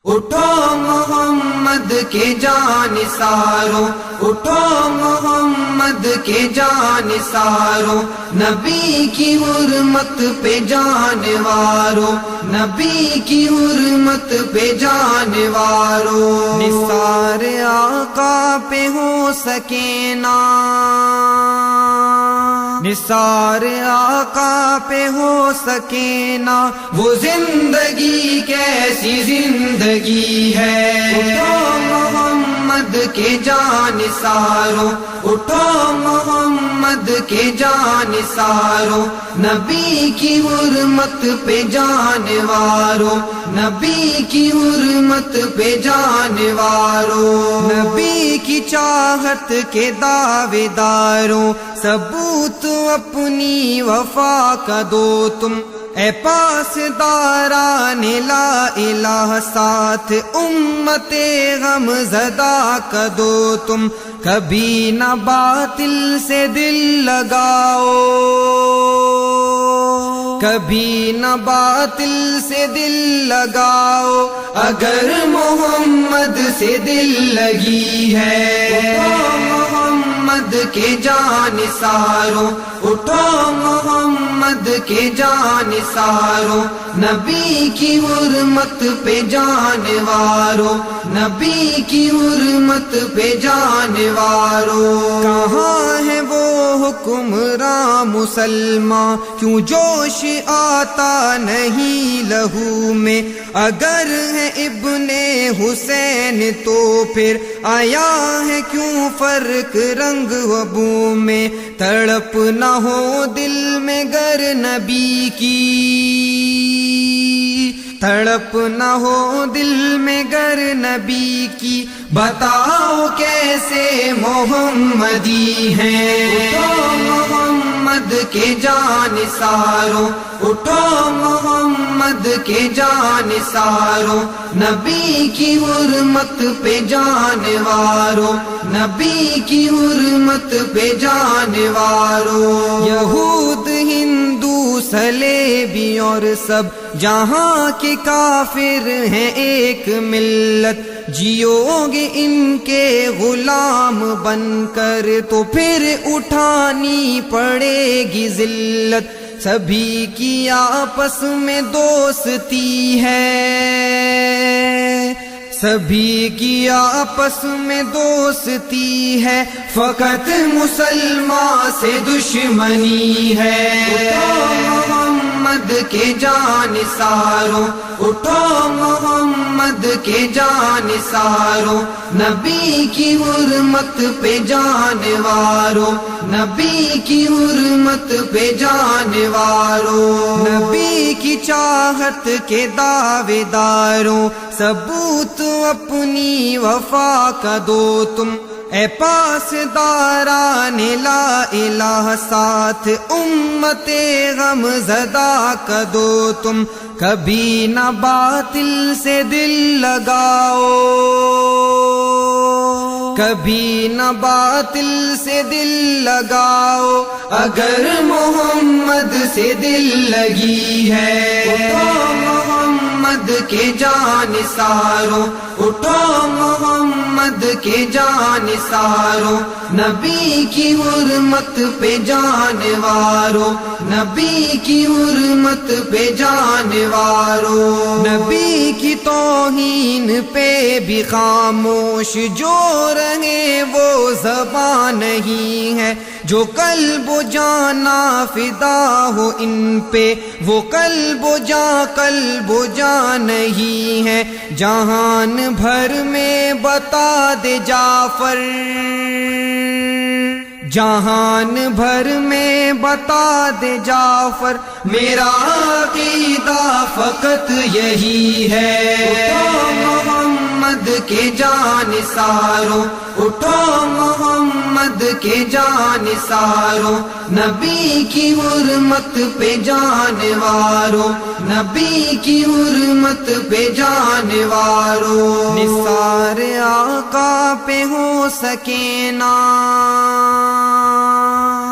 اٹھو محمد کے جانثاروں، اٹھو محمد کے جانثاروں، نبی کی حرمت پہ جانواروں، نبی کی حرمت پہ جانواروں، نثار آقا پہ ہو سکینہ، نثار آقا پہ ہو سکینہ، وہ زندگی کیسی زندگی ہے۔ اٹھو محمد کے جانثاروں، اٹھو محمد کے جانثاروں، نبی کی حرمت پہ جانواروں، نبی کی حرمت پہ جانواروں، نبی کی چاہت کے دعوے داروں، ثبوت اپنی وفا کا دو تم، اے پاسداران لا الہ، ساتھ امت غم زدہ کا دو تم، کبھی نہ باطل سے دل لگاؤ، کبھی نہ باطل سے دل لگاؤ، اگر محمد سے دل لگی ہے۔ محمد کے جانثاروں، اٹھو محمد کے جانثاروں، نبی کی حرمت پہ جانواروں، نبی کی حرمت پہ جانواروں، کہاں ہے وہ حکمراں مسلمان، کیوں جوش آتا نہیں لہو میں، اگر ہے ابن حسین تو پھر آیا ہے کیوں فرق رنگ و بو میں، تڑپ نہ ہو دل میں گر نبی کی، تڑپ نہ ہو دل میں گر نبی کی، بتاؤ کیسے محمدی ہیں۔ اٹھو محمد کے جانثاروں، اٹھو محمد کے جانثاروں، نبی کی حرمت پہ جانواروں، نبی کی حرمت پہ جانواروں، یہود ہندو صلیبی اور سب جہاں کے کافر ہیں ایک ملت، جیو گے ان کے غلام بن کر تو پھر اٹھانی پڑے گی ذلت، سبھی کی آپس میں دوستی ہے، سبھی کی آپس میں دوستی ہے، فقط مسلمان سے دشمنی ہے۔ محمد کے جانثاروں، اٹھو محمد کے جانثاروں، نبی کی حرمت پہ جانواروں، نبی کی حرمت پہ جانواروں، نبی کی چاہت کے دعوے داروں، ثبوت اپنی وفا کا دو تم، اے پاسداران لا الہ، ساتھ امت غم زدہ کا دو تم، کبھی نہ باطل سے دل لگاؤ، کبھی نہ باطل سے دل لگاؤ، اگر محمد سے دل لگی ہے۔ اٹھو محمد کے جانثاروں، اٹھو محمد کے جانثاروں، نبی کی حرمت پہ جانواروں، نبی کی حرمت پہ جانواروں، نبی کی توہین پہ بھی خاموش جو رہے وہ زبان نہیں ہے، جو قلب و جانا فدا ہو ان پہ وہ قلب و جان نہیں ہے، جہان بھر میں بتا دے جعفر، جہان بھر میں بتا دے جعفر، میرا عقیدہ فقط یہی ہے۔ اٹھو محمد کے جانثاروں، اٹھو محمد کے جانثارو، نبی کی حرمت پہ جانوارو، نبی کی حرمت پہ جانوارو، نثار آقا پہ ہو سکینہ،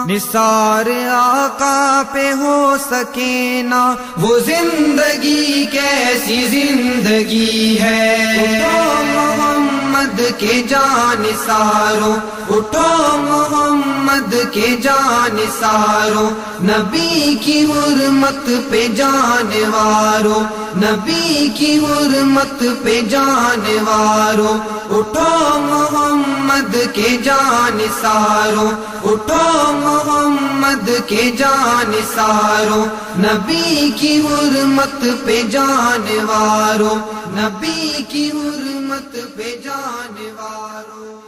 نثار آقا پہ ہو سکینہ، وہ زندگی کیسی زندگی ہے، اٹھو محمد کے جانثارو، اٹھو محمد کے جانثارو، نبی کی حرمت پہ جانوارو، نبی کی حرمت پہ جانوارو، اٹھو محمد کے جانثارو، اٹھو محمد کے جانثارو، نبی کی حرمت پہ جانوارو، نبی کی حرمت پہ جانوارو۔